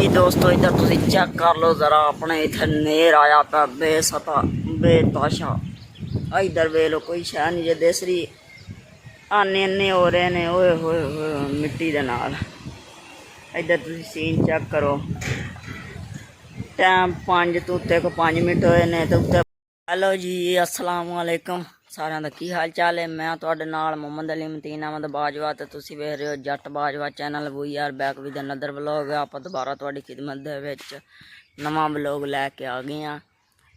जी दोस्तों इधर तुम चेक कर लो जरा अपने इधर नेर आया पा बेसता बेताशा। इधर वे लो कोई शह नहीं जे देसरी आने अन्ने हो रहे ने ओए होए होए मिट्टी दे नाल। इधर तुम सीन चेक करो टाइम 5 तो उत्ते को 5 मिनट होए ने तो उत्ते। हेलो जी अस्सलाम वालेकुम सारिਆਂ ਦਾ ਕੀ ਹਾਲ ਚਾਲ ਹੈ। मैं ਤੁਹਾਡੇ ਨਾਲ ਮੁਹੰਮਦ ਅਲੀ ਮਤੀਨ ਅਹਿਮਦ ਬਾਜਵਾ ਤੇ ਤੁਸੀਂ ਵੇਖ ਰਹੇ ਹੋ Jatt Bajwa channel. We are back with another vlog. ਆਪਾਂ ਦੁਬਾਰਾ ਤੁਹਾਡੀ ਖਿਦਮਤ ਦੇ ਵਿੱਚ ਨਵਾਂ ਵਲੌਗ ਲੈ ਕੇ ਆ ਗਏ ਹਾਂ।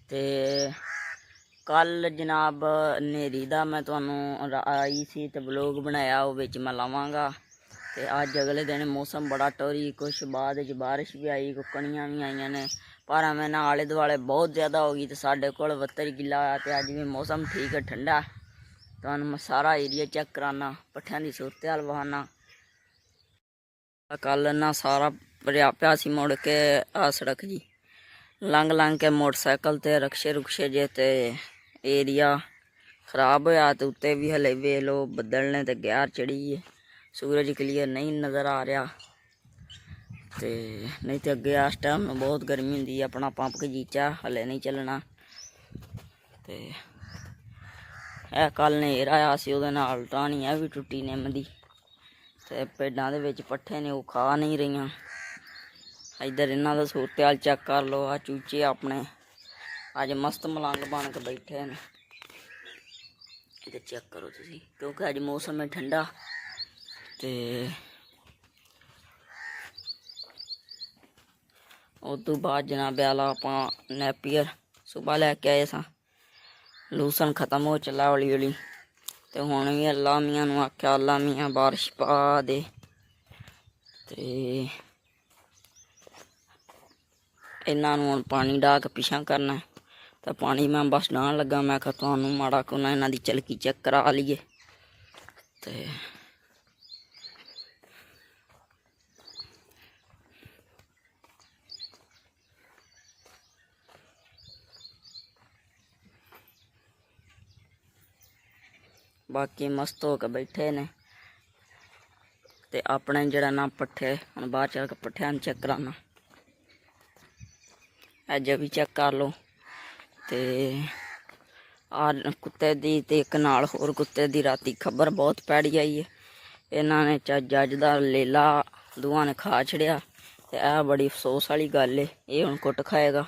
ਤੇ ਕੱਲ ਜਨਾਬ ਹਨੇਰੀ ਦਾ ਮੈਂ ਤੁਹਾਨੂੰ ਆਈ ਸੀ ਤੇ ਵਲੌਗ ਬਣਾਇਆ, ਉਹ ਵਿੱਚ ਮੈਂ ਲਾਵਾਂਗਾ। ਤੇ ਅੱਜ ਅਗਲੇ ਦਿਨ ਮੌਸਮ ਬੜਾ ਟੋਰੀ, ਕੁਛ ਬਾਅਦ ਵਿੱਚ ਬਾਰਿਸ਼ ਵੀ ਆਈ, ਕੁੱਕਣੀਆਂ ਵੀ ਆਈਆਂ ਨੇ, पर हमें ना आले दुआले बहुत ज़्यादा हो गई। तो साढ़े को वत्तर गिला होया तो अज भी मौसम ठीक है ठंडा। तो मैं सारा एरिया चेक कराना, पट्ठियां की सूरत हाल बहाना। कल ना सारा भरिया पिया सी मुड़ के आ सड़क जी लंघ लंघ के मोटरसाइकिल ते रक्शे रुक्शे जे ते एरिया खराब होया। तो उत्ते भी हले वे लो बदल ने ते गैर चढ़ी है, सूरज क्लीयर नहीं नज़र आ रहा। तो नहीं तो अगे इस टाइम बहुत गर्मी होंगी। अपना पंप खजीचा हले नहीं चलना। तो यह कल नेर आया सी उहदे नाल टाहनी भी टुटी निम दी। तो पेड़ां दे विच पट्ठे ने वो खा नहीं रही। इधर इन्हां दा सूरत हाल चेक कर लो। आ चूचे अपने अज मस्त मलंग बन के बैठे हैं। इधर चेक करो तुसीं, क्योंकि अज मौसम है ठंडा। तो उस तो बाद जनाब आला आप नैपियर सुबह लैके आए सा, लूसन खत्म हो चला हौली हौली। तो हुण भी अल्लाह मियाँ नूं आख्या अल्लाह मियाँ बारिश पा दे। तो इन्हां नूं हुण पानी डाह के पिछा करना। तो पानी मैं बस डाहन लगा, मैं आख्या तुहानूं माड़ा कोना इन्हां दी चलकी चेक करा लीए। तो बाकी मस्त हो के बैठे ने। ते अपने जड़ा ना पट्ठे हम बाहर चल के पट्ठियां चेक कराना। अज भी चेक कर लो। ते आ कुत्ते दी ते एक नाल होर कुत्ते दी राती खबर बहुत पैड़ी आई है। इन्हां ने जज दा लेला दुआ ने खा छड़िया। ते यह बड़ी अफसोस वाली गल है। ये हुण कुट खाएगा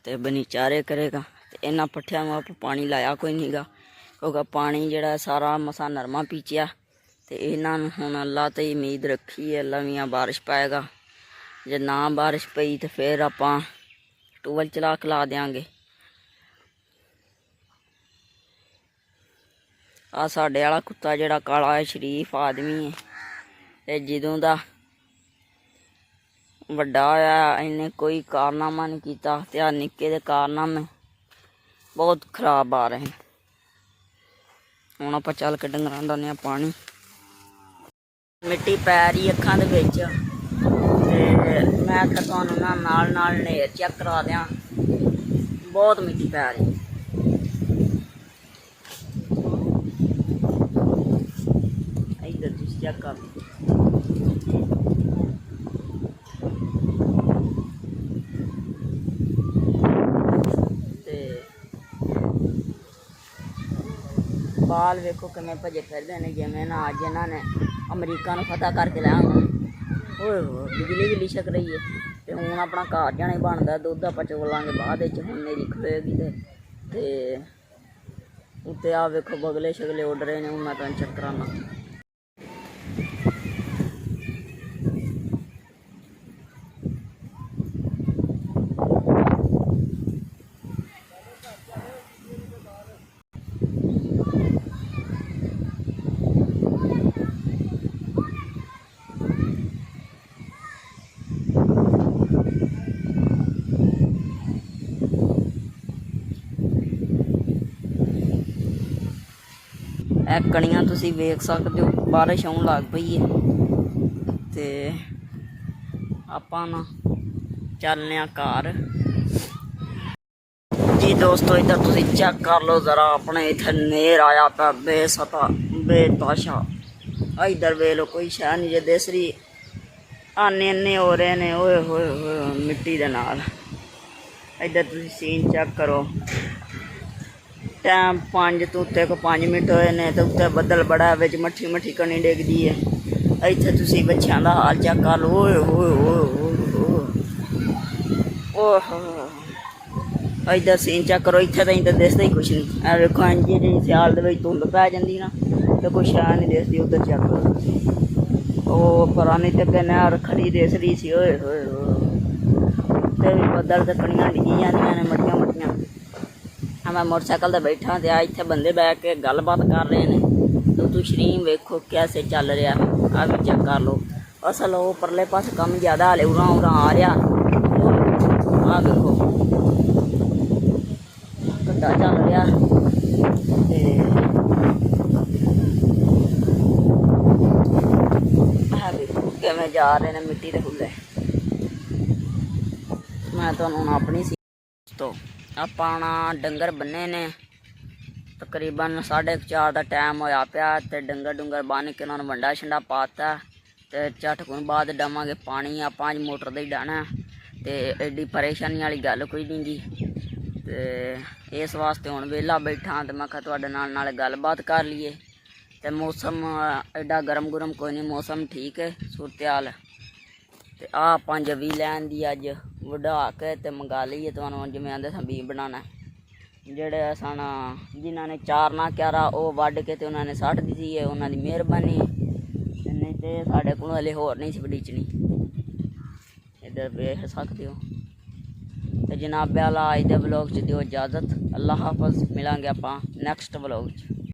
ते बनी चारे करेगा। ते इन्हां पट्ठियां नूं आप पानी लाया कोई नहीं गा, क्योंकि पानी जड़ा सारा मसा नरमा पीचिया। तो इन्हां नूं हुण अल्लाह ते उम्मीद रखी है अल्लाह मियाँ बारिश पाएगा। जे ना बारिश पई तो फिर आपां टूबल चला के ला देंगे। आ साडे वाला कुत्ता जड़ा काला है शरीफ आदमी है। ते जदों दा वड्डा होया इन्हें कोई कारनामा नहीं कीता। ते आ निक्के दे कारनामे बहुत खराब आ रहे हैं। हुण आपां चल के डंगरां नूं डालने पानी। मिट्टी पै रही अखां दे विच। ते मैं आख्या तुहानूं ना नाल नाल नेर चेक करा दियां, बहुत मिट्टी पै रही। इधर तुसीं चेक कर लो। बाल वेखो किमें भजे फिरदे ने, जिवें ना अज इन्हां ने अमरीका नूं फतह करके लिया। ओए हो बिजली भी लिशक रही है। तो हुण अपना घर जाना ही बनदा। दुद्ध आपां चोलांगे बाद विच। हुण नेरी खलोएगी ते उत्ते आ वेखो बगले शगले उड़ रहे ने। हुण मैं तुहानूं चेक कराना। ਇਹ ਕਣੀਆਂ ਤੁਸੀਂ ਵੇਖ ਸਕਦੇ ਹੋ, ਬਾਰਿਸ਼ ਆਉਣ ਲੱਗ ਪਈ ਹੈ। ਤੇ ਆਪਾਂ ਨਾ ਚੱਲਨੇ ਆ ਘਰ। जी दोस्तों इधर तुम चेक कर लो जरा अपने इधर नेर आया पा बेसता बेताशा। इधर वे लो कोई शह नहीं जे देसरी ਆਨੇ ਇੰਨੇ ਹੋ ਰਹੇ ਨੇ ਓਏ ਹੋਏ ਹੋਏ ਮਿੱਟੀ ਦੇ ਨਾਲ। ਇੱਧਰ ਤੁਸੀਂ ਸੀਨ ਚੈੱਕ ਕਰੋ। ਟਾਈਮ 5 ਤੋਂ ਉੱਤੇ ਕੋ 5 ਮਿੰਟ ਹੋਏ ਨੇ ਤੇ ਉੱਤੇ ਬੱਦਲ ਬੜਾ ਵਿੱਚ ਮੱਠੀ ਮੱਠੀ ਕਣੀ ਡਿੱਗਦੀ ਹੈ। ਇੱਥੇ ਤੁਸੀਂ ਬੱਚਿਆਂ ਦਾ ਹਾਲ ਚੈੱਕ ਕਰ ਲਓ। ਓਏ ਹੋਏ ਹੋਏ ਓਹ ਇੱਧਰ ਸੀਨ ਚੈੱਕ ਕਰੋ। ਇੱਥੇ ਤਾਂ ਦਿਸਦਾ ਹੀ ਕੁਛ ਨਹੀਂ। ਆ ਵੇਖੋ ਇੰਝ ਜਿਹੜੀ ਸਿਆਲ ਦੇ ਵਿੱਚ ਧੁੰਦ ਪੈ ਜਾਂਦੀ ਨਾ ਤੇ ਕੁਛ ਸ਼ਾਇਦ ਨਹੀਂ ਦਿਸਦੀ। ਉੱਧਰ ਚੈੱਕ ਕਰੋ ਉਹ ਪੁਰਾਣੀ ਤੇ ਨਹਿਰ ਖੜੀ ਦਿਸ ਰਹੀ ਸੀ। ਓਏ ਹੋਏ ਉੱਤੇ ਵੀ ਬੱਦਲ ਤੇ ਕਣੀਆਂ ਡਿੱਗੀ ਜਾਂਦੀਆਂ ਨੇ ਮੱਠੀਆਂ ਮੱਠੀਆਂ। ਮੈਂ ਮੋਟਰਸਾਈਕਲ 'ਤੇ ਬੈਠਾ ਤੇ ਆ ਇੱਥੇ ਬੰਦੇ ਬਹਿ ਕੇ ਗੱਲਬਾਤ ਕਰ ਰਹੇ ਨੇ ਤੇ ਤੂੰ ਸ਼ਰੀਮ ਵੇਖੋ ਕੈਸੇ ਚੱਲ ਰਿਹਾ। ਆ ਵੀ ਚੈੱਕ ਕਰ ਲਓ। ਅਸਲ ਉਹ ਪਰਲੇ ਪਾਸੇ ਕੰਮ ਜ਼ਿਆਦਾ ਹਾਲੇ ਉਰਾਂ ਉਰਾਂ ਆ ਰਿਹਾ। ਆ ਵੇਖੋ ਗੱਡਾ ਚੱਲ ਰਿਹਾ ਤੇ ਆ ਵੇਖੋ ਕਿਵੇਂ ਜਾ ਰਹੇ ਨੇ ਮਿੱਟੀ ਦੇ ਹੁੱਲੇ। ਮੈਂ ਤੁਹਾਨੂੰ ਹੁਣ ਆਪਣੀ ਸੀ ਤੋਂ ਆਪਾਂ ਨਾ ਡੰਗਰ ਬੰਨੇ ਨੇ ਤਕਰੀਬਨ 4:30 ਦਾ ਟਾਈਮ ਹੋਇਆ ਪਿਆ ਤੇ ਡੰਗਰ ਡੁੰਗਰ ਬੰਨ ਕੇ ਉਹਨਾਂ ਨੂੰ ਵੰਡਾ ਛੰਡਾ ਪਾਤਾ ਤੇ ਝਟਕਣ ਬਾਅਦ ਡਾਵਾਂਗੇ ਪਾਣੀ। ਆਪਾਂ ਅੱਜ ਮੋਟਰ ਦੇ ਹੀ ਡਾਣਾ ਤੇ ਐਡੀ ਪਰੇਸ਼ਾਨੀ ਵਾਲੀ ਗੱਲ ਕੋਈ ਨਹੀਂ ਗੀ। ਤੇ ਇਸ ਵਾਸਤੇ ਹੁਣ ਵਿਹਲਾ ਬੈਠਾ ਤੇ ਮੈਂ ਕਿਹਾ ਤੁਹਾਡੇ ਨਾਲ ਗੱਲਬਾਤ ਕਰ ਲਈਏ। ਤੇ ਮੌਸਮ ਐਡਾ ਗਰਮ ਗੁਰਮ ਕੋਈ ਨਹੀਂ, ਮੌਸਮ ਠੀਕ ਹੈ ਸੂਰਤ ਹਾਲ। ਤੇ ਆ ਆਪਾਂ ਜਵੀ ਲੈਣ ਦੀ ਅੱਜ ਵਢਾ ਕੇ ਤੇ ਮੰਗਾ ਲਈਏ। ਤੁਹਾਨੂੰ ਜਿਵੇਂ ਆਂਦੇ ਸਾਂ ਬੀਂ ਬਣਾਉਣਾ। ਜਿਹੜੇ ਸਨ ਜਿਨ੍ਹਾਂ ਨੇ ਚਾਰਨਾ ਕਿਆਰਾ ਉਹ ਵੱਢ ਕੇ ਤੇ ਉਹਨਾਂ ਨੇ ਸੱਟ ਦਿੱਤੀ ਹੈ, ਉਹਨਾਂ ਦੀ ਮਿਹਰਬਾਨੀ। ਨਹੀਂ ਤੇ ਸਾਡੇ ਕੋਲੋਂ ਹਲੇ ਹੋਰ ਨਹੀਂ ਸੀ ਵਡੀਚਣੀ। ਇੱਧਰ ਵੇਖ ਸਕਦੇ ਹੋ। ਤੇ ਜਨਾਬ ਵਾਲਾ ਅੱਜ ਦੇ ਵਲੋਗ 'ਚ ਦਿਓ ਇਜਾਜ਼ਤ। ਅੱਲਾ ਹਾਫਿਜ਼। ਮਿਲਾਂਗੇ ਆਪਾਂ ਨੈਕਸਟ ਵਲੋਗ 'ਚ।